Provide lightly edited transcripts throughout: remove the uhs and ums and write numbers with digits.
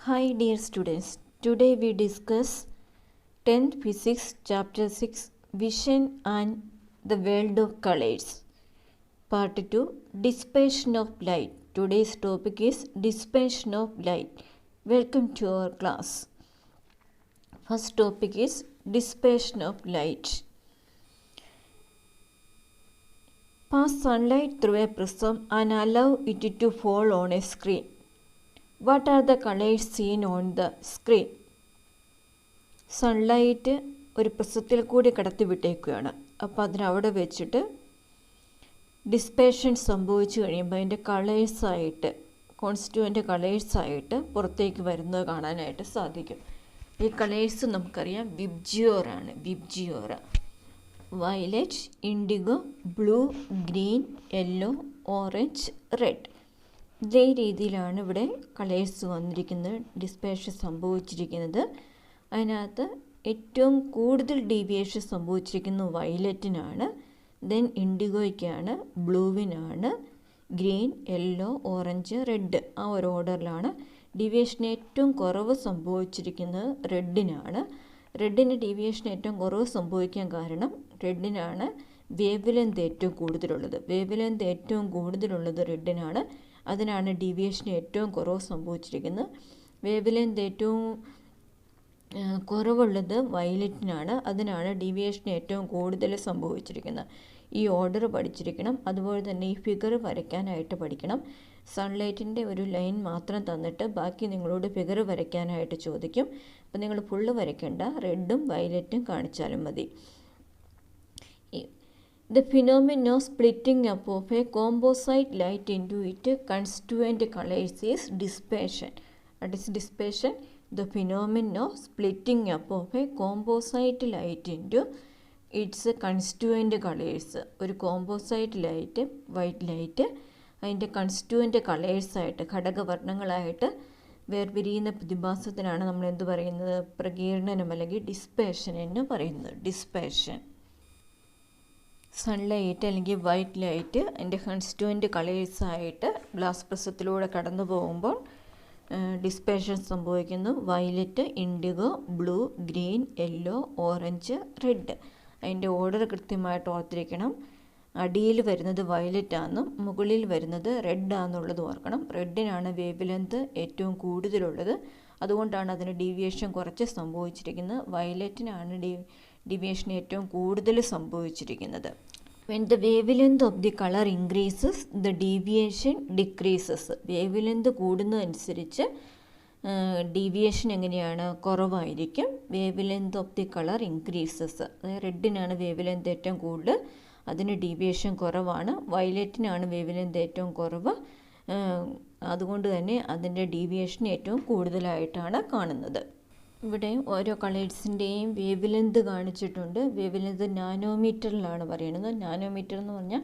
Hi dear students, today we discuss 10th Physics Chapter 6 Vision and the World of Colors. Part 2 Dispersion of Light. Today's topic is Dispersion of Light. Welcome to our class. First topic is Dispersion of Light. Pass sunlight through a prism and allow it to fall on a screen. What are the colors seen on the screen? Sunlight ഒരു പ്രിസത്തിൽ കൂടി കടത്തി വിട്ടേക്കുകയാണ്. അപ്പോൾ അതിനവിടെ വെച്ചിട്ട് dissipation സംഭവിച്ചു കഴിയുമ്പോൾ അതിൻ്റെ കളേഴ്സായിട്ട് constituent കളേഴ്സായിട്ട് പുറത്തേക്ക് വരുന്നത് കാണാനായിട്ട് സാധിക്കും. ഈ കളേഴ്സ് നമുക്കറിയാം വിബ്ജിയോറാണ്. VIBGYOR violet, indigo, blue, green, yellow, orange, red. ഇതേ രീതിയിലാണ് ഇവിടെ കളേഴ്സ് വന്നിരിക്കുന്നത്, ഡിസ്പേഷൻ സംഭവിച്ചിരിക്കുന്നത്. അതിനകത്ത് ഏറ്റവും കൂടുതൽ ഡീവിയേഷൻ സംഭവിച്ചിരിക്കുന്നത് വയലറ്റിനാണ്, ദെൻ ഇൻഡിഗോയ്ക്കാണ്, ബ്ലൂവിനാണ്, ഗ്രീൻ, യെല്ലോ, ഓറഞ്ച്, റെഡ്. ആ ഒരു ഓർഡറിലാണ്. ഡീവിയേഷൻ ഏറ്റവും കുറവ് സംഭവിച്ചിരിക്കുന്നത് റെഡിനാണ്. റെഡിന് ഡീവിയേഷൻ ഏറ്റവും കുറവ് സംഭവിക്കാൻ കാരണം റെഡിനാണ് വേവ് ലെങ്ത് ഏറ്റവും കൂടുതലുള്ളത്. വേവ് ലെങ്ത് ഏറ്റവും കൂടുതലുള്ളത് റെഡിനാണ്. അതിനാണ് ഡീവിയേഷൻ ഏറ്റവും കുറവ് സംഭവിച്ചിരിക്കുന്നത്. വേവ് ലെങ്ത് ഏറ്റവും കുറവുള്ളത് വയലറ്റിനാണ്. അതിനാണ് ഡീവിയേഷൻ ഏറ്റവും കൂടുതൽ സംഭവിച്ചിരിക്കുന്നത്. ഈ ഓർഡർ പഠിച്ചിരിക്കണം. അതുപോലെ തന്നെ ഈ ഫിഗർ വരയ്ക്കാനായിട്ട് പഠിക്കണം. സൺലൈറ്റിൻ്റെ ഒരു ലൈൻ മാത്രം തന്നിട്ട് ബാക്കി നിങ്ങളോട് ഫിഗർ വരയ്ക്കാനായിട്ട് ചോദിക്കും. അപ്പോൾ നിങ്ങൾ ഫുള്ള് വരയ്ക്കേണ്ട, റെഡും വയലറ്റും കാണിച്ചാലും മതി. The phenomenon of splitting up of a composite light into its constituent colors is dispersion. What is dispersion? The phenomenon of splitting up of a composite light into its constituent colors. ഒരു composite light, white light, അതിൻ്റെ കൺസ്റ്റുവൻ്റ് കളേഴ്സായിട്ട് ഘടകവർണ്ണങ്ങളായിട്ട് വേർപിരിയുന്ന പ്രതിഭാസത്തിനാണ് നമ്മൾ എന്ത് പറയുന്നത്? പ്രകീർണനം അല്ലെങ്കിൽ dispersion എന്ന് പറയുന്നത്. Dispersion. Sunlight അല്ലെങ്കിൽ white light അതിൻ്റെ കൺസ്റ്റുവൻ്റ് കളേഴ്സായിട്ട് ഗ്ലാസ് പ്രിസത്തിലൂടെ കടന്നു പോകുമ്പോൾ ഡിസ്പേർഷൻ സംഭവിക്കുന്നു. Violet, indigo, blue, green, yellow, orange, red. അതിൻ്റെ ഓർഡർ കൃത്യമായിട്ട് ഓർത്തിരിക്കണം. അടിയിൽ വരുന്നത് വയലറ്റ് ആണെന്നും മുകളിൽ വരുന്നത് റെഡ് ആണെന്നുള്ളത് ഓർക്കണം. റെഡിനാണ് വേവ് ലെങ്ത് ഏറ്റവും കൂടുതലുള്ളത്. അതുകൊണ്ടാണ് അതിന് ഡീവിയേഷൻ കുറച്ച് സംഭവിച്ചിരിക്കുന്നത്. വയലറ്റിനാണ് ഡീവിയേഷൻ ഏറ്റവും കൂടുതൽ സംഭവിച്ചിരിക്കുന്നത്. When the wavelength of the color increases, the deviation decreases. Wave length കൂടുന്നതനുസരിച്ച് ഡീവിയേഷൻ എങ്ങനെയാണ്? കുറവായിരിക്കും. Wave length of the colour increases. അതായത് റെഡിനാണ് വേവ് ലെങ്ത് ഏറ്റവും കൂടുതൽ, അതിന് ഡീവിയേഷൻ കുറവാണ്. വയലറ്റിനാണ് വേവ് ലെങ്ത് ഏറ്റവും കുറവ്, അതുകൊണ്ട് തന്നെ അതിൻ്റെ ഡീവിയേഷൻ ഏറ്റവും കൂടുതലായിട്ടാണ് കാണുന്നത്. ഇവിടെ ഓരോ കളേഴ്സിൻ്റെയും വേവ് ലെങ്ത് കാണിച്ചിട്ടുണ്ട്. വേവ് ലെങ്ത് നാനോമീറ്ററിലാണ് പറയുന്നത്. നാനോമീറ്റർ എന്ന് പറഞ്ഞാൽ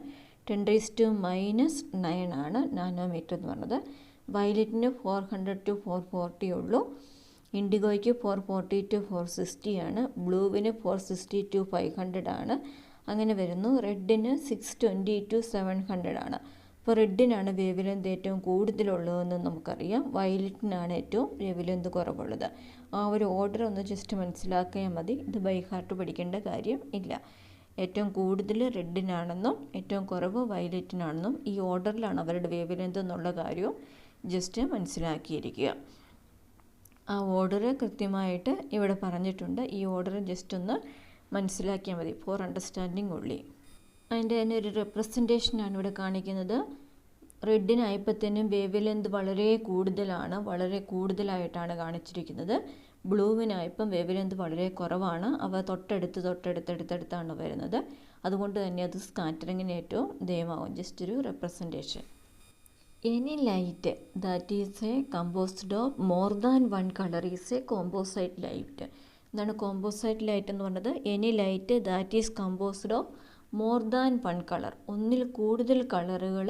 10⁻⁹ ആണ് നാനോമീറ്റർ എന്ന് പറഞ്ഞത്. വയലറ്റിന് 400 to 440 ഉള്ളൂ. ഇൻഡിഗോയ്ക്ക് 440 to 460 ആണ്. ബ്ലൂവിന് 460 to 500 ആണ്. അങ്ങനെ വരുന്നു. റെഡിന് 620 to 700 ആണ്. അപ്പോൾ റെഡിനാണ് വേവ് ലെങ്ത് ഏറ്റവും കൂടുതലുള്ളതെന്ന് നമുക്കറിയാം. വയലറ്റിനാണ് ഏറ്റവും വേവ് ലെങ്ത് കുറവുള്ളത്. ആ ഒരു ഓർഡർ ഒന്ന് ജസ്റ്റ് മനസ്സിലാക്കിയാൽ മതി. ഇത് ബൈ ഹാർട്ട് പഠിക്കേണ്ട കാര്യം ഇല്ല. ഏറ്റവും കൂടുതൽ റെഡിനാണെന്നും ഏറ്റവും കുറവ് വയലറ്റിനാണെന്നും ഈ ഓർഡറിലാണ് അവരുടെ വേവ് ലെങ്ത് എന്നുള്ള കാര്യവും ജസ്റ്റ് മനസ്സിലാക്കിയിരിക്കുക. ആ ഓർഡർ കൃത്യമായിട്ട് ഇവിടെ പറഞ്ഞിട്ടുണ്ട്. ഈ ഓർഡർ ജസ്റ്റ് ഒന്ന് മനസ്സിലാക്കിയാൽ മതി, ഫോർ അണ്ടർസ്റ്റാൻഡിങ് ഉള്ളി. അതിൻ്റെ തന്നെ ഒരു റെപ്രസെൻറ്റേഷനാണ് ഇവിടെ കാണിക്കുന്നത്. റെഡിനായപ്പോഴത്തേനും വേവ് ലെങ്ത് വളരെ കൂടുതലായിട്ടാണ് കാണിച്ചിരിക്കുന്നത്. ബ്ലൂവിനായപ്പം വേവ് ലെങ്ത് വളരെ കുറവാണ്. അവ തൊട്ടടുത്താണ് വരുന്നത്. അതുകൊണ്ട് തന്നെ അത് സ്കാറ്ററിങ്ങിന് ഏറ്റവും ദയമാവും. ജസ്റ്റ് ഒരു representation. Any light that is A composed of more than one colour is a composite light. എന്താണ് കോമ്പോസൈറ്റ് ലൈറ്റ് എന്ന് പറഞ്ഞത്? Any light that is composed of more than one colour. ഒന്നിൽ കൂടുതൽ കളറുകൾ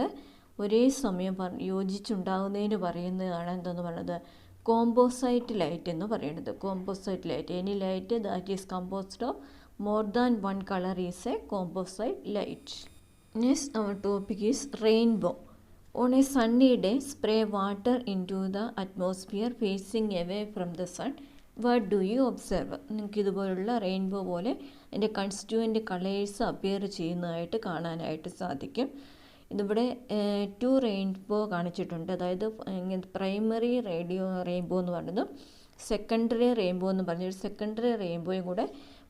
ഒരേ സമയം യോജിച്ചുണ്ടാകുന്നതിന് പറയുന്നതാണ് എന്തെന്ന് പറയുന്നത്? കോമ്പോസൈറ്റ് ലൈറ്റ് എന്ന് പറയുന്നത്. Composite light. Any light that is composed of more than one colour is a composite light. Next our topic is rainbow. On a sunny day spray water into the atmosphere facing away from the sun. What do you observe? നിങ്ങൾക്ക് ഇതുപോലുള്ള rainbow പോലെ അതിൻ്റെ കൺസ്റ്റിറ്റ്യൂവൻ്റ് colours appear ചെയ്യുന്നതായിട്ട് കാണാനായിട്ട് സാധിക്കും. ഇതിവിടെ 2 rainbow കാണിച്ചിട്ടുണ്ട്. അതായത് പ്രൈമറി റെയിൻബോ എന്ന് പറയുന്നത്, സെക്കൻഡറി റെയിൻബോ എന്ന് പറഞ്ഞൊരു സെക്കൻഡറി റെയിൻബോയും കൂടെ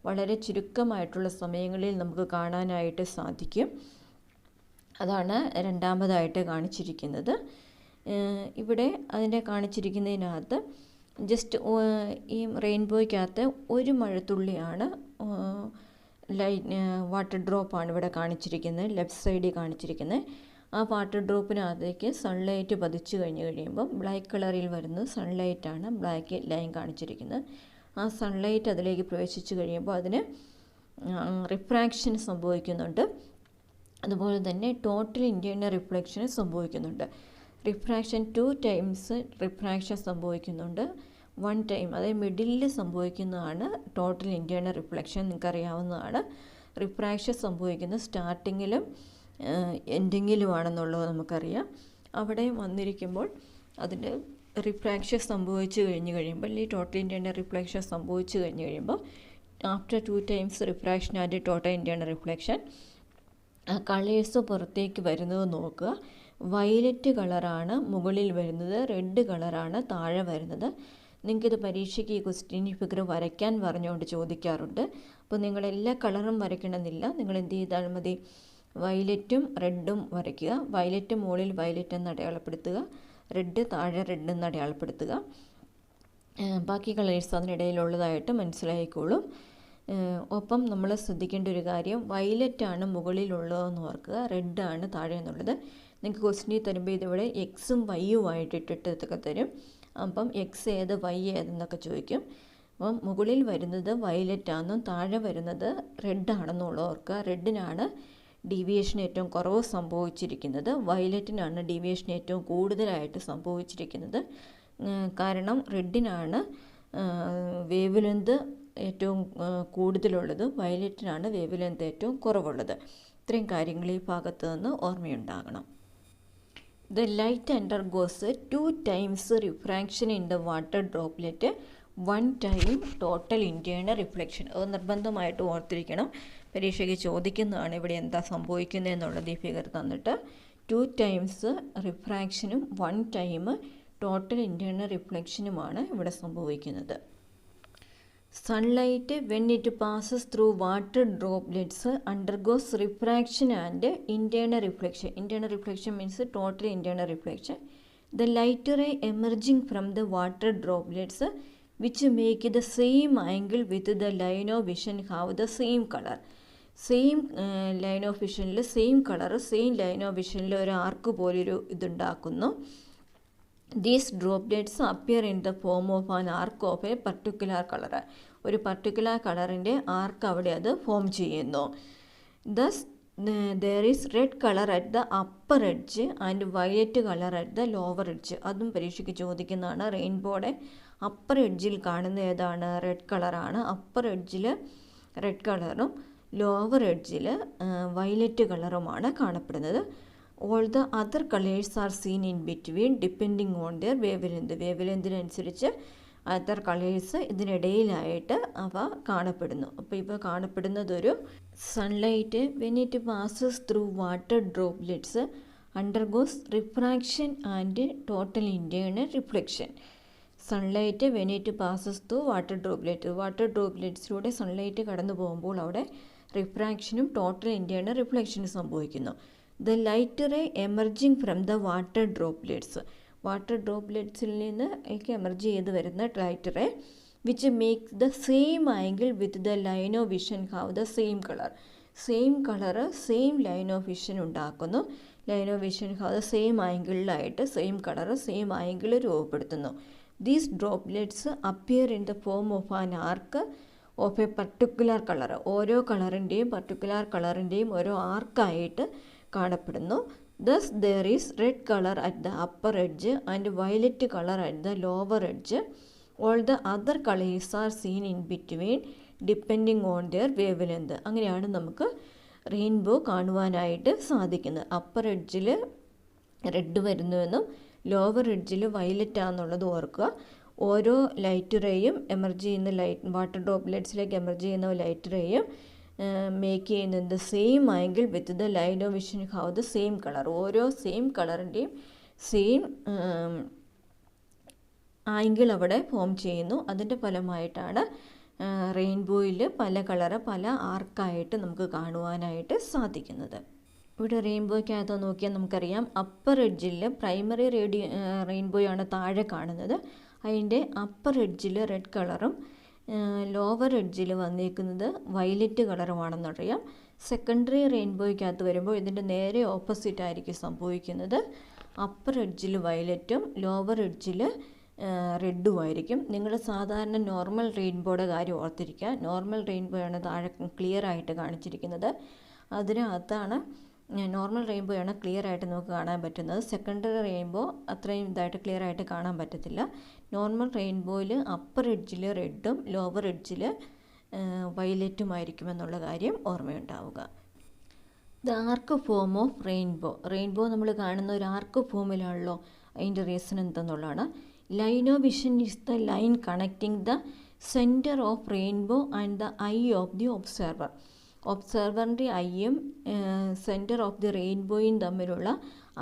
വളരെ ചുരുക്കമായിട്ടുള്ള സമയങ്ങളിൽ നമുക്ക് കാണാനായിട്ട് സാധിക്കും. അതാണ് രണ്ടാമതായിട്ട് കാണിച്ചിരിക്കുന്നത്. ഇവിടെ അതിൻ്റെ കാണിച്ചിരിക്കുന്നതിനകത്ത് ജസ്റ്റ് ഈ റെയിൻബോയ്ക്കകത്ത് ഒരു മഴത്തുള്ളിയാണ്, വാട്ടർ ഡ്രോപ്പാണ് ഇവിടെ കാണിച്ചിരിക്കുന്നത്, ലെഫ്റ്റ് സൈഡിൽ കാണിച്ചിരിക്കുന്നത്. ആ വാട്ടർ ഡ്രോപ്പിനകത്തേക്ക് സൺലൈറ്റ് പതിച്ചു കഴിയുമ്പം ബ്ലാക്ക് കളറിൽ വരുന്നത് സൺലൈറ്റാണ്, ബ്ലാക്ക് ലൈൻ കാണിച്ചിരിക്കുന്നത്. ആ സൺലൈറ്റ് അതിലേക്ക് പ്രവേശിച്ചു കഴിയുമ്പോൾ അതിന് റിഫ്രാക്ഷൻ സംഭവിക്കുന്നുണ്ട്. അതുപോലെ തന്നെ ടോട്ടൽ ഇൻറ്റേർണൽ റിഫ്ലക്ഷൻ സംഭവിക്കുന്നുണ്ട്. റിഫ്രാക്ഷൻ 2 ടൈംസ് റിഫ്രാക്ഷൻ സംഭവിക്കുന്നുണ്ട്. 1 ടൈം, അതായത് മിഡിലിൽ സംഭവിക്കുന്നതാണ് ടോട്ടൽ ഇൻറ്റേർണൽ റിഫ്ലക്ഷൻ. നിങ്ങൾക്കറിയാവുന്നതാണ്. റിഫ്രാക്ഷൻ സംഭവിക്കുന്നത് സ്റ്റാർട്ടിങ്ങിലും എൻഡിങ്ങിലുമാണെന്നുള്ളത് നമുക്കറിയാം. അവിടെ വന്നിരിക്കുമ്പോൾ അതിൻ്റെ റിഫ്രാക്ഷൻ സംഭവിച്ചു കഴിയുമ്പോൾ ഈ ടോട്ടൽ ഇൻറ്റേർണൽ റിഫ്ലക്ഷൻ സംഭവിച്ചു കഴിയുമ്പോൾ after 2 times refraction and total internal reflection colours പുറത്തേക്ക് വരുന്നത് നോക്കുക. വയലറ്റ് കളറാണ് മുകളിൽ വരുന്നത്, റെഡ് കളറാണ് താഴെ വരുന്നത്. നിങ്ങൾക്കിത് പരീക്ഷയ്ക്ക് ഈ ക്വസ്റ്റ്യൻ ഫിഗർ വരയ്ക്കാൻ പറഞ്ഞുകൊണ്ട് ചോദിക്കാറുണ്ട്. അപ്പോൾ നിങ്ങൾ എല്ലാ കളറും വരയ്ക്കണമെന്നില്ല. നിങ്ങൾ എന്ത് ചെയ്താൽ മതി, വയലറ്റും റെഡും വരയ്ക്കുക. വയലറ്റ് മുകളിൽ വയലറ്റ് എന്ന് അടയാളപ്പെടുത്തുക, റെഡ് താഴെ റെഡ് എന്ന് അടയാളപ്പെടുത്തുക. ബാക്കി കളേഴ്സ് അതിനിടയിലുള്ളതായിട്ട് മനസ്സിലായിക്കോളും. ഒപ്പം നമ്മൾ ശ്രദ്ധിക്കേണ്ട ഒരു കാര്യം, വയലറ്റാണ് മുകളിലുള്ളതെന്ന് ഓർക്കുക, റെഡാണ് താഴെ എന്നുള്ളത്. നിങ്ങൾക്ക് ക്വസ്റ്റ്യനിൽ തരുമ്പോൾ ഇതിവിടെ എക്സും വൈയും ആയിട്ട് ഇട്ടിട്ടൊക്കെ തരും. അപ്പം എക്സ് ഏത് വൈ ഏതെന്നൊക്കെ ചോദിക്കും. അപ്പം മുകളിൽ വരുന്നത് വയലറ്റാണെന്നും താഴെ വരുന്നത് റെഡാണെന്നുള്ള ഓർക്കുക. റെഡിനാണ് ഡീവിയേഷൻ ഏറ്റവും കുറവ് സംഭവിച്ചിരിക്കുന്നത്, വയലറ്റിനാണ് ഡീവിയേഷൻ ഏറ്റവും കൂടുതലായിട്ട് സംഭവിച്ചിരിക്കുന്നത്. കാരണം റെഡിനാണ് വേവ് ലെന്ത് ഏറ്റവും കൂടുതലുള്ളത്, വയലറ്റിനാണ് വേവ് ലെന്ത് ഏറ്റവും കുറവുള്ളത്. ഇത്രയും കാര്യങ്ങൾ ഈ ഭാഗത്ത് നിന്ന് ഓർമ്മയുണ്ടാകണം. The light undergoes 2 times refraction in the water droplet, 1 time total internal reflection. അത് നിർബന്ധമായിട്ട് ഓർത്തിരിക്കണം. പരീക്ഷയ്ക്ക് ചോദിക്കുന്നതാണ് ഇവിടെ എന്താ സംഭവിക്കുന്നത് എന്നുള്ളത് ഈ ഫിഗർ തന്നിട്ട്. 2 ടൈംസ് റിഫ്രാക്ഷനും 1 ടൈം ടോട്ടൽ ഇൻറ്റേർണൽ റിഫ്ലക്ഷനുമാണ് ഇവിടെ സംഭവിക്കുന്നത്. Sunlight, when it passes through water droplets, undergoes refraction and internal reflection. Internal reflection means total internal reflection. The light ray emerging from the water droplets, which make the same angle with the line of vision, have the same color. Same line of വിഷനിൽ same colour, same line of വിഷനിൽ ഒരു arc പോലൊരു ഇതുണ്ടാക്കുന്നു. These droplets appear in the form of an arc of a particular colour. ഒരു particular കളറിൻ്റെ arc അവിടെ അത് form ചെയ്യുന്നു. Thus there is red colour at the upper edge and violet colour at the lower edge. അതും പരീക്ഷയ്ക്ക് ചോദിക്കുന്നതാണ്. റെയിൻബോയുടെ upper എഡ്ജിൽ കാണുന്ന ഏതാണ്? റെഡ് കളറാണ്. അപ്പർ എഡ്ജിൽ റെഡ് കളറും ലോവർ എഡ്ജിൽ വയലറ്റ് കളറുമാണ് കാണപ്പെടുന്നത്. All the other colours are seen in between depending on their wave length. Wave ലെന്തിനനുസരിച്ച് അതർ കളേഴ്സ് ഇതിനിടയിലായിട്ട് അവ കാണപ്പെടുന്നു. അപ്പോൾ ഇപ്പോൾ കാണപ്പെടുന്നതൊരു sunlight when it passes through water droplets undergoes refraction and total internal reflection. Sunlight when it passes through water ഡ്രോപ്ലെറ്റ്സിലൂടെ sunlight കടന്നു പോകുമ്പോൾ അവിടെ റിഫ്രാക്ഷനും ടോട്ടൽ ഇൻറ്റേർണൽ റിഫ്ലക്ഷനും സംഭവിക്കുന്നു. The light ray emerging from the water droplets. Water ഡ്രോപ്ലെറ്റ്സിൽ നിന്ന് emerge ചെയ്ത് വരുന്ന light ray which makes the same angle with the line of vision have the same colour. Same colour same line of vision ഉണ്ടാക്കുന്നു. Line of vision have the same ആംഗിളിലായിട്ട് same colour same angle രൂപപ്പെടുത്തുന്നു. These droplets appear in the form of an arc of a particular colour. ഓരോ കളറിൻ്റെയും particular കളറിൻ്റെയും ഓരോ ആർക്കായിട്ട് കാണപ്പെടുന്നു. Thus there is red color at the upper edge and violet color at the lower edge. All the other colors are seen in between depending on their wavelength. അങ്ങനെയാണ് നമുക്ക് rainbow കാണുവാനായിട്ട് സാധിക്കുന്നത്. Upper എഡ്ജിൽ red വരുന്നുവെന്നും lower എഡ്ജിൽ violet ആണെന്നുള്ളത് ഓർക്കുക. ഓരോ light റേയും emerge ചെയ്യുന്ന വാട്ടർ ഡ്രോപ്ലെറ്റ്സിലേക്ക് എമർജ് ചെയ്യുന്ന ലൈറ്റ് റേയും മേക്ക് ചെയ്യുന്നത് same angle with the line of vision have the same colour. ഓരോ സെയിം കളറിൻ്റെയും സെയിം ആംഗിൾ അവിടെ ഫോം ചെയ്യുന്നു. അതിൻ്റെ ഫലമായിട്ടാണ് റെയിൻബോയിൽ പല കളറ് പല ആർക്കായിട്ട് നമുക്ക് കാണുവാനായിട്ട് സാധിക്കുന്നത്. ഇവിടെ റെയിൻബോയ്ക്കകത്ത് നോക്കിയാൽ നമുക്കറിയാം അപ്പർ എഡ്ജിൽ പ്രൈമറി റെയിൻബോയാണ് താഴെ കാണുന്നത്. അതിൻ്റെ അപ്പർ എഡ്ജിൽ റെഡ് കളറും ലോവർ എഡ്ജിൽ വന്നിരിക്കുന്നത് വയലറ്റ് കളറുമാണെന്നറിയാം. സെക്കൻഡറി റെയിൻബോയ്ക്കകത്ത് വരുമ്പോൾ ഇതിൻ്റെ നേരെ ഓപ്പോസിറ്റ് ആയിരിക്കും സംഭവിക്കുന്നത്. അപ്പർ എഡ്ജിൽ വയലറ്റും ലോവർ എഡ്ജിൽ റെഡും ആയിരിക്കും. നിങ്ങൾ സാധാരണ നോർമൽ റെയിൻബോയുടെ കാര്യം ഓർത്തിരിക്കുക. നോർമൽ റെയിൻബോയാണ് താഴെ ക്ലിയർ ആയിട്ട് കാണിച്ചിരിക്കുന്നത്. അതിനകത്താണ് നോർമൽ റെയിൻബോയാണ് ക്ലിയർ ആയിട്ട് നമുക്ക് കാണാൻ പറ്റുന്നത്. സെക്കൻഡറി റെയിൻബോ അത്രയും ഇതായിട്ട് ക്ലിയർ ആയിട്ട് കാണാൻ പറ്റത്തില്ല. നോർമൽ റെയിൻബോയിൽ അപ്പർ എഡ്ജിൽ റെഡും ലോവർ എഡ്ജിൽ വയലറ്റുമായിരിക്കുമെന്നുള്ള കാര്യം ഓർമ്മയുണ്ടാവുക. The arc form of rainbow നമ്മൾ കാണുന്ന ഒരു ആർക്ക് ഫോമിലാണല്ലോ. അതിൻ്റെ റീസൺ എന്തെന്നുള്ളതാണ്. Line of vision is the line connecting the centre of rainbow and the eye of the observer. ഒബ്സർവറിൻ്റെ ഐയും സെൻറ്റർ ഓഫ് ദി റെയിൻബോയും തമ്മിലുള്ള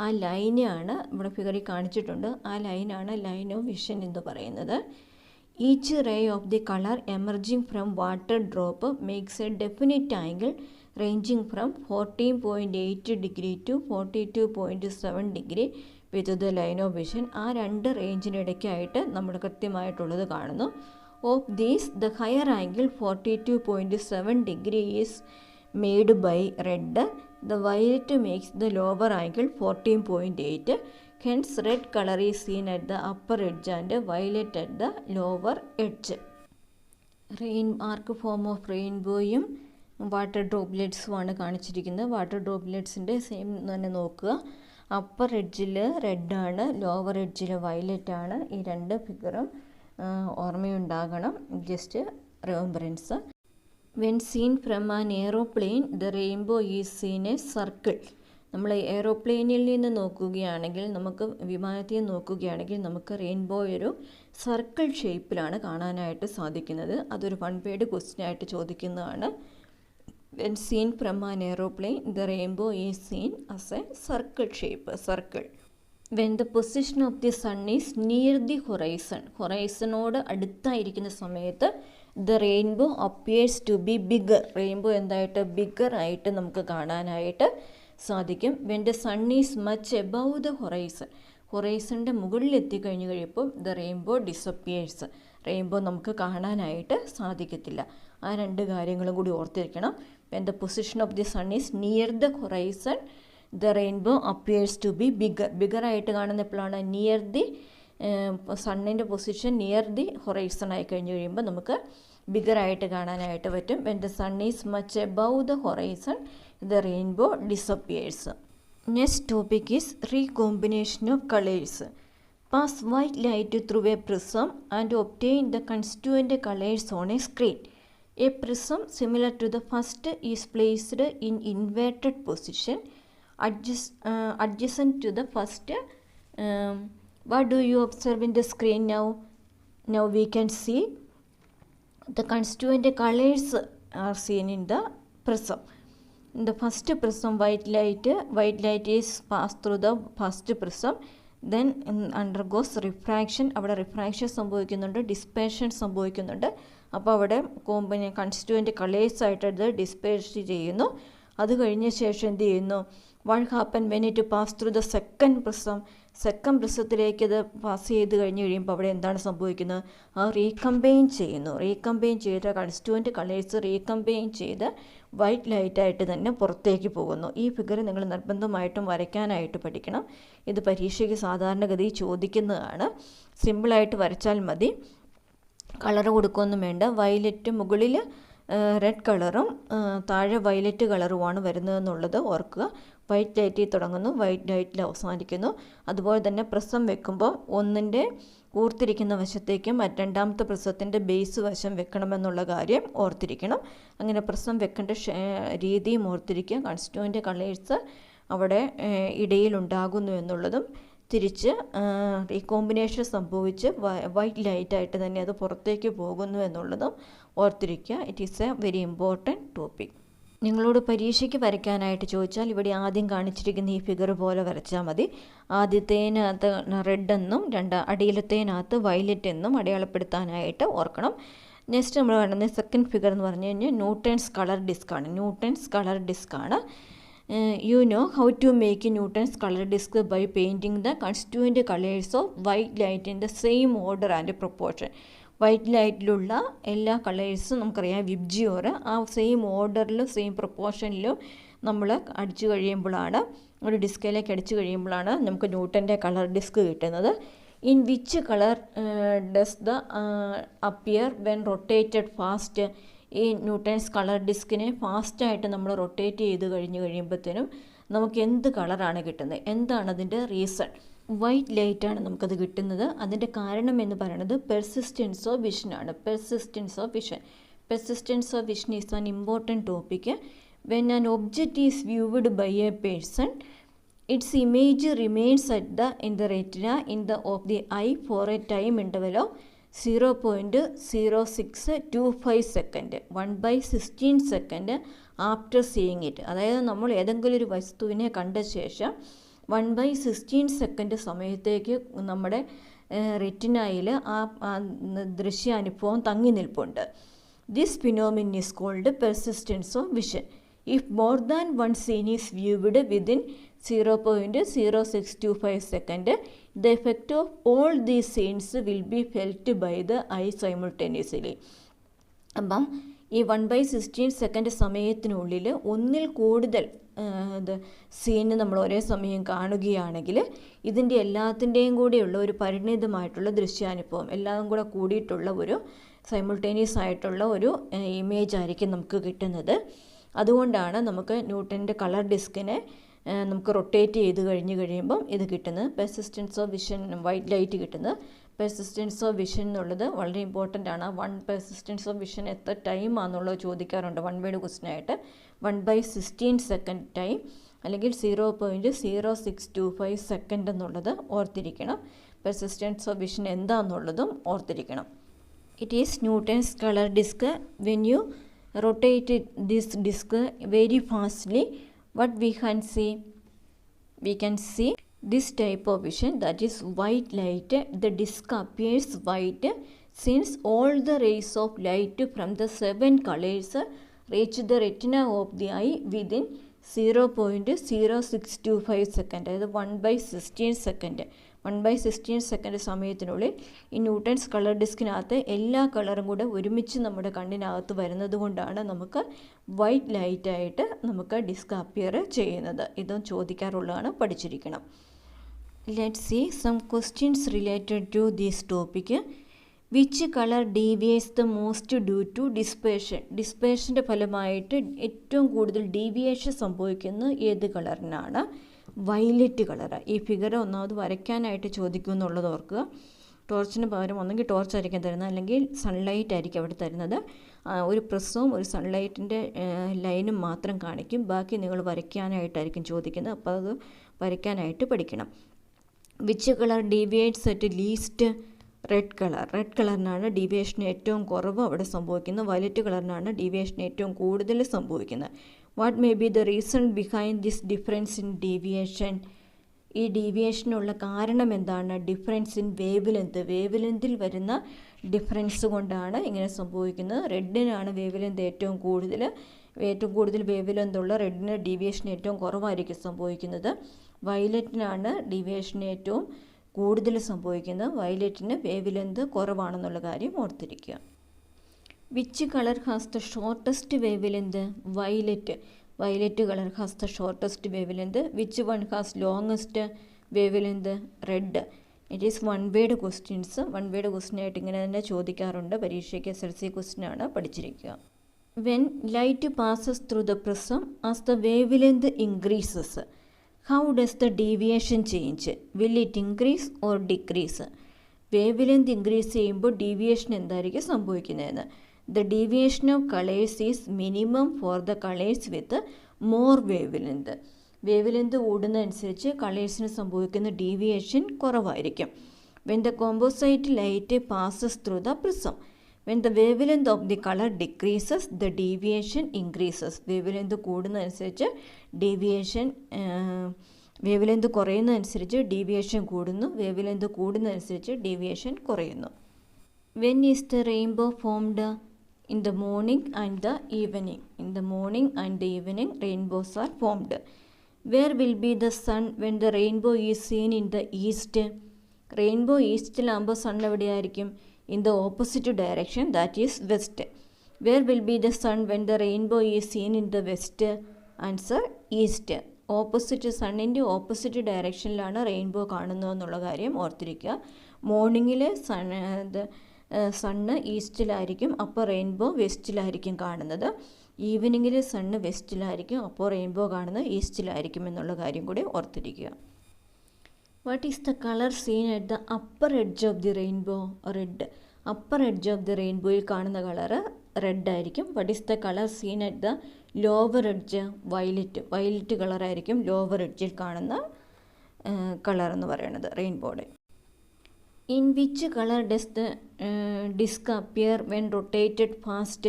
ആ ലൈനാണ് ഇവിടെ ഫിഗറിൽ കാണിച്ചിട്ടുണ്ട്. ആ ലൈനാണ് ലൈൻ ഓഫ് വിഷൻ എന്ന് പറയുന്നത്. Each ray of the colour emerging from water drop makes a definite angle ranging from 14.8 degree to 42.7 degree with the line of vision. ആ രണ്ട് റേഞ്ചിനിടയ്ക്കായിട്ട് നമ്മൾ കൃത്യമായിട്ടുള്ളത് കാണുന്നു. Of these, the higher angle 42.7 degree is made by red. The violet makes the lower angle 14.8. Hence, red color is seen at the upper edge and violet at the lower edge. Arc form of rainbowയും water ഡ്രോപ്ലെറ്റ്സുമാണ് കാണിച്ചിരിക്കുന്നത്. Water ഡ്രോപ്ലെറ്റ്സിൻ്റെ same തന്നെ നോക്കുക. Upper എഡ്ജിൽ റെഡാണ്, lower എഡ്ജിൽ violet. ഈ രണ്ട് ഫിഗറും ഓർമ്മയുണ്ടാകണം. Just remembrance. When seen from an aeroplane the rainbow is seen a circle. നമ്മൾ എയ്റോപ്ലെയിനിൽ നിന്ന് നോക്കുകയാണെങ്കിൽ, നമുക്ക് വിമാനത്തിൽ നോക്കുകയാണെങ്കിൽ നമുക്ക് റെയിൻബോ ഒരു സർക്കിൾ ഷേപ്പിലാണ് കാണാനായിട്ട് സാധിക്കുന്നത്. അതൊരു 1 വേർഡ് ക്വസ്റ്റ്യൻ ആയിട്ട് ചോദിക്കുന്നതാണ്. When seen from an aeroplane the rainbow is seen as a circle shape. Circle. When the position of the sun is near the ഹൊറൈസണോട് അടുത്തായിരിക്കുന്ന സമയത്ത് the rainbow appears to be bigger. Rainbow എന്തായിട്ട് bigger ആയിട്ട് നമുക്ക് കാണാനായിട്ട് സാധിക്കും. When the sun is much above the ഹൊറൈസണിൻ്റെ മുകളിൽ എത്തിക്കഴിഞ്ഞ് കഴിയുമ്പോൾ ദ റെയിൻബോ ഡിസപ്പിയേഴ്സ്. റെയിൻബോ നമുക്ക് കാണാനായിട്ട് സാധിക്കത്തില്ല. ആ രണ്ട് കാര്യങ്ങളും കൂടി ഓർത്തിരിക്കണം. When the position of the sun is near the horizon the rainbow appears to be bigger ആയിട്ട് കാണുന്ന എപ്പോഴാണ് നിയർ ദി സണ്ണിൻ്റെ പൊസിഷൻ നിയർ ദി ഹൊറൈസൺ ആയി കഴിഞ്ഞ് കഴിയുമ്പോൾ നമുക്ക് ബിഗറായിട്ട് കാണാനായിട്ട് പറ്റും. When the sun is much above the horizon the rainbow disappears. Next topic is recombination of colours. Pass white light through a prism and obtain the constituent colors on a screen. A prism similar to the first is placed in inverted position adjacent to the first. What do you observe in the screen now? Now we can see the constituent colors are seen in the prism. In the first prism, white light is passed through the first prism. Then undergoes refraction. അവിടെ refraction സംഭവിക്കുന്നുണ്ട്, dispersion സംഭവിക്കുന്നുണ്ട്. അപ്പോൾ അവിടെ കൺസ്റ്റിറ്റ്യൂവൻ്റ് കളേഴ്സായിട്ട് അത് disperse ചെയ്യുന്നു. അത് കഴിഞ്ഞ ശേഷം എന്ത് ചെയ്യുന്നു? What happen when it pass through the second prism. Second പ്രിസത്തിലേക്ക് അത് പാസ് ചെയ്ത് കഴിഞ്ഞ് കഴിയുമ്പോൾ അവിടെ എന്താണ് സംഭവിക്കുന്നത്? ആ റീകമ്പൈൻ ചെയ്യുന്നു. റീകമ്പൈൻ ചെയ്ത കൺസ്റ്റിറ്റ്യൂവൻ്റ് കളേഴ്സ് റീകമ്പൈൻ ചെയ്ത് വൈറ്റ് ലൈറ്റായിട്ട് തന്നെ പുറത്തേക്ക് പോകുന്നു. ഈ ഫിഗർ നിങ്ങൾ നിർബന്ധമായിട്ടും വരയ്ക്കാനായിട്ട് പഠിക്കണം. ഇത് പരീക്ഷയ്ക്ക് സാധാരണഗതി ചോദിക്കുന്നതാണ്. സിമ്പിളായിട്ട് വരച്ചാൽ മതി. കളർ കൊടുക്കുകയൊന്നും വേണ്ട. വയലറ്റ് മുകളിൽ റെഡ് കളറും താഴെ വയലറ്റ് കളറുമാണ് വരുന്നതെന്നുള്ളത് ഓർക്കുക. വൈറ്റ് ലൈറ്റിൽ തുടങ്ങുന്നു, വൈറ്റ് ലൈറ്റിൽ അവസാനിക്കുന്നു. അതുപോലെ തന്നെ പ്രിസം വെക്കുമ്പോൾ ഒന്നിൻ്റെ കൂർത്തിരിക്കുന്ന വശത്തേക്കും രണ്ടാമത്തെ പ്രിസത്തിൻ്റെ ബേസ് വശം വെക്കണമെന്നുള്ള കാര്യം ഓർത്തിരിക്കണം. അങ്ങനെ പ്രിസം വെക്കേണ്ട രീതിയും ഓർത്തിരിക്കുക. കൺസ്റ്റിറ്റ്യൂവൻ്റ് കളേഴ്സ് അവിടെ ഇടയിലുണ്ടാകുന്നു എന്നുള്ളതും തിരിച്ച് റീകോമ്പിനേഷൻ സംഭവിച്ച് വൈറ്റ് ലൈറ്റായിട്ട് തന്നെ അത് പുറത്തേക്ക് പോകുന്നു എന്നുള്ളതും ഓർത്തിരിക്കുക. It is A very important topic. നിങ്ങളോട് പരീക്ഷയ്ക്ക് വരയ്ക്കാനായിട്ട് ചോദിച്ചാൽ ഇവിടെ ആദ്യം കാണിച്ചിരിക്കുന്ന ഈ ഫിഗർ പോലെ വരച്ചാൽ മതി. ആദ്യത്തേനകത്ത് റെഡ് എന്നും അടിയിലത്തേനകത്ത് വയലറ്റ് എന്നും അടയാളപ്പെടുത്താനായിട്ട് ഓർക്കണം. നെക്സ്റ്റ് നമ്മൾ കാണുന്നത് സെക്കൻഡ് ഫിഗർ എന്ന് പറഞ്ഞു കഴിഞ്ഞാൽ ന്യൂട്ടൺസ് കളർ ഡിസ്ക് ആണ്. You know how to make a Newton's color disk by painting the constituent colors of white light in the same order and proportion. White ലൈറ്റിലുള്ള എല്ലാ കളേഴ്സും നമുക്കറിയാം വിബ്ജിയോർ ആ സെയിം ഓർഡറിലും സെയിം പ്രൊപ്പോർഷനിലും നമ്മൾ അടിച്ചു കഴിയുമ്പോഴാണ്, ഒരു ഡിസ്കിലേക്ക് അടിച്ചു കഴിയുമ്പോഴാണ് നമുക്ക് ന്യൂട്ടൻ്റെ കളർ ഡിസ്ക് കിട്ടുന്നത്. In which colour does the appear when rotated fast? ഈ ന്യൂട്ടൺസ് കളർ ഡിസ്കിനെ ഫാസ്റ്റായിട്ട് നമ്മൾ റൊട്ടേറ്റ് ചെയ്ത് കഴിയുമ്പോഴത്തേനും നമുക്ക് എന്ത് കളറാണ് കിട്ടുന്നത്? എന്താണ് അതിൻ്റെ റീസൺ? വൈറ്റ് ലൈറ്റാണ് നമുക്കത് കിട്ടുന്നത്. അതിൻ്റെ കാരണം എന്ന് പറയുന്നത് പെർസിസ്റ്റൻസ് ഓഫ് വിഷൻ ആണ്. Persistence of vision is an important topic. When an object is viewed by a person, its image remains in the retina of the eye for a time interval of 0.0625 second 1/16 second after seeing it. അതായത് നമ്മൾ ഏതെങ്കിലും ഒരു വസ്തുവിനെ കണ്ട ശേഷം 1/16 second സമയത്തേക്ക് നമ്മുടെ റെറ്റിനയിൽ ആ ദൃശ്യാനുഭവം തങ്ങി നിൽപ്പുണ്ട്. This phenomenon is called persistence of vision. If more than one scene is viewed within 0.0625 second, the effect of all these scenes will be felt by the eye simultaneously. അപ്പം ഈ 1/16 സെക്കൻഡ് സമയത്തിനുള്ളിൽ ഒന്നിൽ കൂടുതൽ സീന് നമ്മൾ ഒരേ സമയം കാണുകയാണെങ്കിൽ ഇതിൻ്റെ എല്ലാത്തിൻ്റെയും കൂടെയുള്ള ഒരു പരിണിതമായിട്ടുള്ള ദൃശ്യാനുഭവം എല്ലാം കൂടെ കൂടിയിട്ടുള്ള ഒരു സൈമിൾട്ടേനിയസ് ആയിട്ടുള്ള ഒരു ഇമേജ് ആയിരിക്കും നമുക്ക് കിട്ടുന്നത്. അതുകൊണ്ടാണ് നമുക്ക് ന്യൂട്ടൻ്റെ കളർ ഡിസ്കിനെ നമുക്ക് റൊട്ടേറ്റ് ചെയ്ത് കഴിയുമ്പം ഇത് കിട്ടുന്നത്, persistence of vision, white light കിട്ടുന്നത്. പെർസിസ്റ്റൻസ് ഓഫ് വിഷൻ എന്നുള്ളത് വളരെ ഇമ്പോർട്ടൻ്റ് ആണ്. പെർസിസ്റ്റൻസ് ഓഫ് വിഷൻ എത്ര ടൈം ആണെന്നുള്ളത് ചോദിക്കാറുണ്ട് 1 വേർഡ് ക്വസ്റ്റ്യനായിട്ട്. 1/16 സെക്കൻഡ് ടൈം അല്ലെങ്കിൽ 0.0625 സെക്കൻഡ് എന്നുള്ളത് ഓർത്തിരിക്കണം. പെർസിസ്റ്റൻസ് ഓഫ് വിഷൻ എന്താണെന്നുള്ളതും ഓർത്തിരിക്കണം. It is Newton's colour disc. When you rotate this disk very fastly, what we can see this type of vision, that is white light. The disk appears white since all the rays of light from the 7 colors reach the retina of the eye within 0.0625 second. അതായത് 1/16 second 1/16 second സമയത്തിനുള്ളിൽ ഈ Newton's colour ഡിസ്കിനകത്ത് എല്ലാ കളറും കൂടെ ഒരുമിച്ച് നമ്മുടെ കണ്ണിനകത്ത് വരുന്നത് കൊണ്ടാണ് നമുക്ക് വൈറ്റ് ലൈറ്റായിട്ട് നമുക്ക് ഡിസ്ക് അപ്പിയർ ചെയ്യുന്നത്. ഇതും ചോദിക്കാറുള്ളതാണ്, പഠിച്ചിരിക്കണം. Let's see some questions related to this topic. Which colour deviates the most due to dispersion? ഡിസ്പേഷൻ്റെ ഫലമായിട്ട് ഏറ്റവും കൂടുതൽ ഡീവിയേഷൻ സംഭവിക്കുന്നത് ഏത് കളറിനാണ്? Violet colour. ഈ ഫിഗർ ഒന്നാമത് വരയ്ക്കാനായിട്ട് ചോദിക്കും എന്നുള്ളത് ഓർക്കുക. ടോർച്ചിന് പകരം ഒന്നെങ്കിൽ ടോർച്ച് ആയിരിക്കും തരുന്നത്, അല്ലെങ്കിൽ സൺലൈറ്റ് ആയിരിക്കും അവിടെ തരുന്നത്. ഒരു പ്രസ്സും ഒരു സൺലൈറ്റിൻ്റെ ലൈനും മാത്രം കാണിക്കും, ബാക്കി നിങ്ങൾ വരയ്ക്കാനായിട്ടായിരിക്കും ചോദിക്കുന്നത്. അപ്പോൾ അത് വരയ്ക്കാനായിട്ട് പഠിക്കണം. Which colour deviates at least? Red കളറിനാണ് ഡീവിയേഷൻ ഏറ്റവും കുറവ് അവിടെ സംഭവിക്കുന്നത്. വയലറ്റ് കളറിനാണ് ഡീവിയേഷൻ ഏറ്റവും കൂടുതൽ സംഭവിക്കുന്നത്. What may be the reason behind this difference in deviation? ഈ ഡീവിയേഷനുള്ള കാരണം എന്താണ്? ഡിഫറൻസ് ഇൻ വേവ് ലെങ്ത്തിൽ വരുന്ന ഡിഫറൻസ് കൊണ്ടാണ് ഇങ്ങനെ സംഭവിക്കുന്നത്. റെഡിനാണ് വേവ് ലെങ്ത് ഏറ്റവും കൂടുതൽ വേവ് ലെങ്തുള്ള റെഡിന് ഡീവിയേഷൻ ഏറ്റവും കുറവായിരിക്കും സംഭവിക്കുന്നത്. വയലറ്റിനാണ് ഡീവിയേഷൻ ഏറ്റവും കൂടുതൽ സംഭവിക്കുന്നത്. വയലറ്റിന് വേവ് ലെങ്ത് കുറവാണെന്നുള്ള കാര്യം ഓർത്തിരിക്കുക. Which colour has the shortest wave length? Violet colour has the shortest wave length. Which one has longest wave length? Red. It is 1 word questions. 1 word ക്വസ്റ്റ്യനായിട്ട് ഇങ്ങനെ തന്നെ ചോദിക്കാറുണ്ട്. പരീക്ഷയ്ക്ക് SLC ക്വസ്റ്റ്യനാണ്, പഠിച്ചിരിക്കുക. When light passes through the prism as the wave length increases, how does the deviation change? Will it increase or decrease? Wave length increase ചെയ്യുമ്പോൾ deviation എന്തായിരിക്കും സംഭവിക്കുന്നതെന്ന്. The deviation of colors is minimum for the colors with more wavelength. Wave length കൂടുന്നതനുസരിച്ച് കളേഴ്സിന് സംഭവിക്കുന്ന deviation കുറവായിരിക്കും. When the composite light passes through the prism, when the wave length of the colour decreases the deviation increases. Wave length കൂടുന്നതനുസരിച്ച് wave length കുറയുന്നതനുസരിച്ച് deviation കൂടുന്നു, wave length കൂടുന്നതനുസരിച്ച് deviation കുറയുന്നു. When is the rainbow formed? In the morning and the evening. In the morning and the evening rainbows are formed. Where will be the sun when the rainbow is seen in the east? Rainbow ഈസ്റ്റിലാകുമ്പോൾ sun എവിടെയായിരിക്കും? In the opposite direction, that is west. Where will be the sun when the rainbow is seen in the west? Answer east. Opposite സണ്ണിൻ്റെ opposite ഡയറക്ഷനിലാണ് rainbow കാണുന്നതെന്നുള്ള കാര്യം ഓർത്തിരിക്കുക. മോർണിംഗിൽ sun ഈസ്റ്റിലായിരിക്കും, അപ്പോൾ rainbow വെസ്റ്റിലായിരിക്കും കാണുന്നത്. ഈവനിങ്ങിൽ സണ്ണ് വെസ്റ്റിലായിരിക്കും, അപ്പോൾ റെയിൻബോ കാണുന്നത് ഈസ്റ്റിലായിരിക്കും എന്നുള്ള കാര്യം കൂടി ഓർത്തിരിക്കുക. What is the colour seen at the upper edge of the rainbow? Red. Upper edge of the റെയിൻബോയിൽ കാണുന്ന കളറ് റെഡ് ആയിരിക്കും. What is the colour seen at the lower edge? Violet. Violet കളറായിരിക്കും lower എഡ്ജിൽ കാണുന്ന colour എന്ന് പറയുന്നത് റെയിൻബോയുടെ. In which color does the disk appear when rotated fast?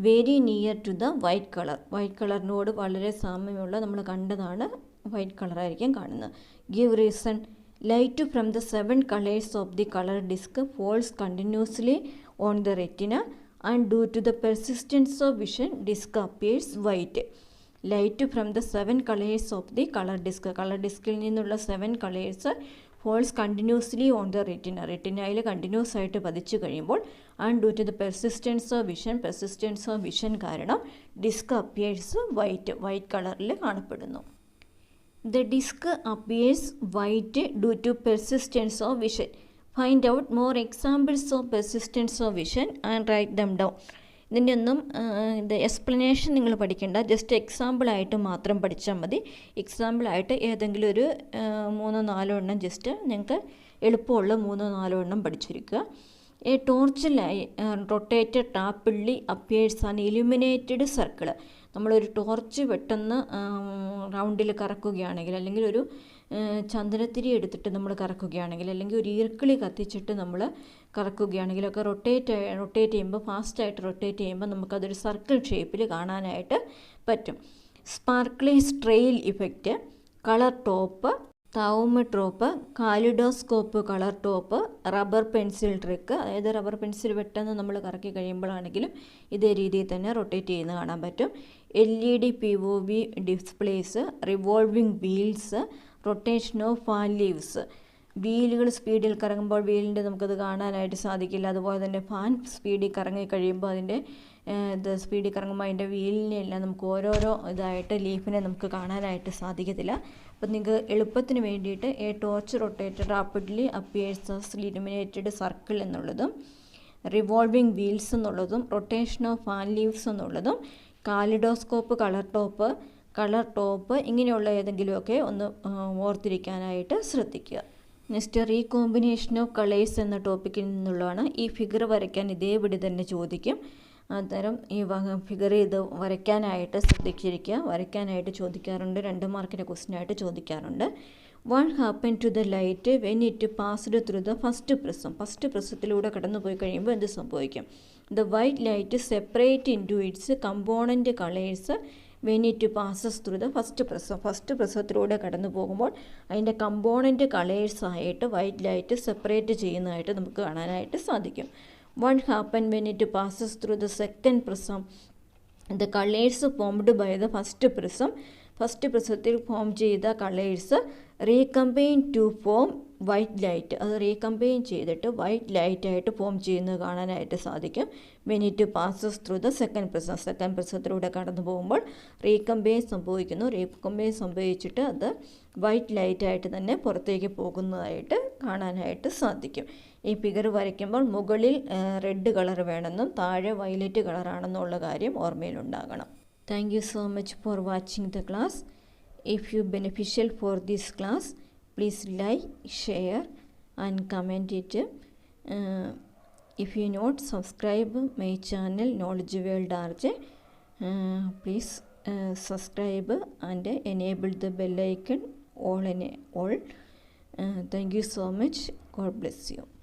Very near to the white color. White കളറിനോട് വളരെ സാമ്യമുള്ള, നമ്മൾ കണ്ടതാണ്, വൈറ്റ് കളറായിരിക്കും കാണുന്നത്. Give reason. Light from the 7 colors of the color disk falls continuously on the retina and due to the persistence of vision, disk appears white. Light from the 7 colors of the color disk. Colour ഡിസ്കിൽ നിന്നുള്ള 7 colours falls continuously on the retina. റെറ്റിനയിൽ continuous ആയിട്ട് പതിച്ചു കഴിയുമ്പോൾ and due to the persistence of vision കാരണം disk appears white കളറിൽ കാണപ്പെടുന്നു. The disk appears white due to persistence of vision. Find out more examples of persistence of vision and write them down. ഇതിൻ്റെ ഒന്നും explanation നിങ്ങൾ പഠിക്കേണ്ട, just എക്സാമ്പിളായിട്ട് മാത്രം പഠിച്ചാൽ മതി. എക്സാമ്പിളായിട്ട് ഏതെങ്കിലും ഒരു 3-4 എണ്ണം ജസ്റ്റ് നിങ്ങൾക്ക് എളുപ്പമുള്ള 3-4 എണ്ണം പഠിച്ചിരിക്കുക. A torch rotated rapidly appears an illuminated circle. നമ്മളൊരു ടോർച്ച് പെട്ടെന്ന് റൗണ്ടിൽ കറക്കുകയാണെങ്കിൽ, അല്ലെങ്കിൽ ഒരു ചന്ദനത്തിരി എടുത്തിട്ട് നമ്മൾ കറക്കുകയാണെങ്കിൽ, അല്ലെങ്കിൽ ഒരു ഈർക്കിളി കത്തിച്ചിട്ട് നമ്മൾ കറക്കുകയാണെങ്കിലൊക്കെ റൊട്ടേറ്റ് ചെയ്യുമ്പോൾ, ഫാസ്റ്റായിട്ട് റൊട്ടേറ്റ് ചെയ്യുമ്പോൾ നമുക്കതൊരു സർക്കിൾ ഷേപ്പിൽ കാണാനായിട്ട് പറ്റും. Sparkly trail effect, colour top, thaumatrope, kaleidoscope colour top, rubber pencil trick. അതായത് റബ്ബർ പെൻസിൽ പെട്ടെന്ന് നമ്മൾ കറക്കി കഴിയുമ്പോഴാണെങ്കിലും ഇതേ രീതിയിൽ തന്നെ റൊട്ടേറ്റ് ചെയ്യുന്നത് കാണാൻ പറ്റും. LED POV displays, revolving wheels, rotation of fan leaves. വീലുകൾ സ്പീഡിൽ കറങ്ങുമ്പോൾ വീലിൻ്റെ നമുക്കത് കാണാനായിട്ട് സാധിക്കില്ല. അതുപോലെ തന്നെ ഫാൻ സ്പീഡിൽ കറങ്ങി കഴിയുമ്പോൾ അതിൻ്റെ സ്പീഡിൽ കറങ്ങുമ്പോൾ അതിൻ്റെ വീലിനെല്ലാം നമുക്ക് ഓരോരോ ഇതായിട്ട് ലീഫിനെ നമുക്ക് കാണാനായിട്ട് സാധിക്കത്തില്ല. അപ്പം നിങ്ങൾക്ക് എളുപ്പത്തിന് വേണ്ടിയിട്ട് A torch rotated rapidly appears as illuminated circle എന്നുള്ളതും, റിവോൾവിംഗ് വീൽസ് എന്നുള്ളതും, റൊട്ടേഷൻ ഓഫ് ഫാൻ ലീവ്സ് എന്നുള്ളതും, കാലിഡോസ്കോപ്പ് കളർ ടോപ്പ് ഇങ്ങനെയുള്ള ഏതെങ്കിലുമൊക്കെ ഒന്ന് ഓർത്തിരിക്കാനായിട്ട് ശ്രദ്ധിക്കുക. നെക്സ്റ്റ് റീകോമ്പിനേഷൻ ഓഫ് കളേഴ്സ് എന്ന ടോപ്പിക്കിൽ നിന്നുള്ളതാണ്. ഈ ഫിഗർ വരയ്ക്കാൻ ഇതേപടി തന്നെ ചോദിക്കും. അത്തരം ഈ ഫിഗർ ഇത് വരയ്ക്കാനായിട്ട് ശ്രദ്ധിച്ചിരിക്കുക. വരയ്ക്കാനായിട്ട് ചോദിക്കാറുണ്ട്, 2 മാർക്കിൻ്റെ ക്വസ്റ്റ്യനായിട്ട് ചോദിക്കാറുണ്ട്. What happen to the light when it passed through the first prism? First പ്രിസത്തിലൂടെ കടന്നു പോയി കഴിയുമ്പോൾ എന്ത് സംഭവിക്കും? The white light separate into its component colours when it passes through the first prism. First പ്രിസത്തിലൂടെ കടന്നു പോകുമ്പോൾ അതിൻ്റെ കമ്പോണൻറ്റ് കളേഴ്സായിട്ട് വൈറ്റ് ലൈറ്റ് സെപ്പറേറ്റ് ചെയ്യുന്നതായിട്ട് നമുക്ക് കാണാനായിട്ട് സാധിക്കും. What happened when it passes through the second prism? The colors formed by the first prism. First പ്രിസത്തിൽ ഫോം ചെയ്ത colours recombine to form white light. അത് റീകമ്പൈൻ ചെയ്തിട്ട് വൈറ്റ് ലൈറ്റായിട്ട് ഫോം ചെയ്യുന്നത് കാണാനായിട്ട് സാധിക്കും. When it passes through the second പ്രിസത്തിലൂടെ കടന്നു പോകുമ്പോൾ റീകമ്പൈൻ സംഭവിക്കുന്നു. റീകമ്പൈൻ സംഭവിച്ചിട്ട് അത് വൈറ്റ് ലൈറ്റായിട്ട് തന്നെ പുറത്തേക്ക് പോകുന്നതായിട്ട് കാണാനായിട്ട് സാധിക്കും. ഈ ഫിഗർ വരയ്ക്കുമ്പോൾ മുകളിൽ റെഡ് കളർ വേണമെന്നും താഴെ വയലറ്റ് കളറാണെന്നുള്ള കാര്യം ഓർമ്മയിലുണ്ടാകണം. Thank you so much for watching the class. If you beneficial for this class, please like, share and comment it. If you not subscribe my channel Knowledge World RJ, please subscribe and enable the bell icon all. Thank you so much. God bless you.